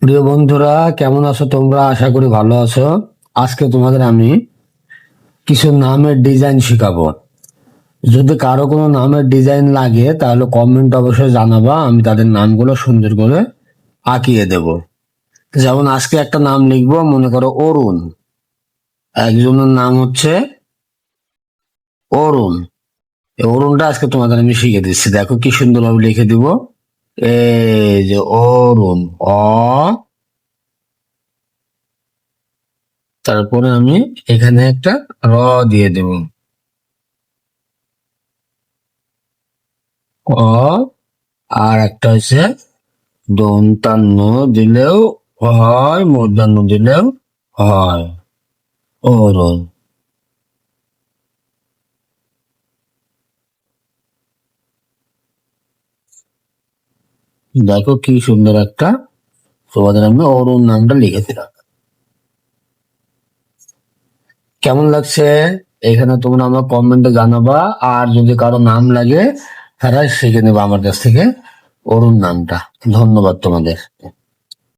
প্রিয় বন্ধুরা, কেমন আছো তোমরা? আশা করি ভালো আছো। আজকে তোমাদের আমি কিছু নামের ডিজাইন শিখাবো। যদি কারো কোনো নামের ডিজাইন লাগে তাহলে কমেন্ট অবশ্যই জানাবা, আমি তাদের নামগুলো সুন্দর করে আঁকিয়ে দেব। যেমন আজকে একটা নাম লিখবো, মনে করো অরুণ। একজনের নাম হচ্ছে অরুণ। এই অরুণটা আজকে তোমাদের আমি শিখে দিচ্ছি, দেখো কি সুন্দরভাবে লিখে দিব। এই যে অরুণ, অ, তারপরে আমি এখানে একটা র দিয়ে দেব, অ। আর একটা হচ্ছে দন্তান্ন দিলেও হয়, মূর্ধন্য দিলেও হয়, অরুণ। দেখো কি সুন্দর একটা, তোমাদের আমি অরুণ নামটা লিখে দিলাম। কেমন লাগছে? এখানে তোমরা আমার কমেন্টে জানাবা। আর যদি কারো নাম লাগে তারা শিখে নেবে আমার কাছ থেকে অরুণ নামটা। ধন্যবাদ তোমাদের।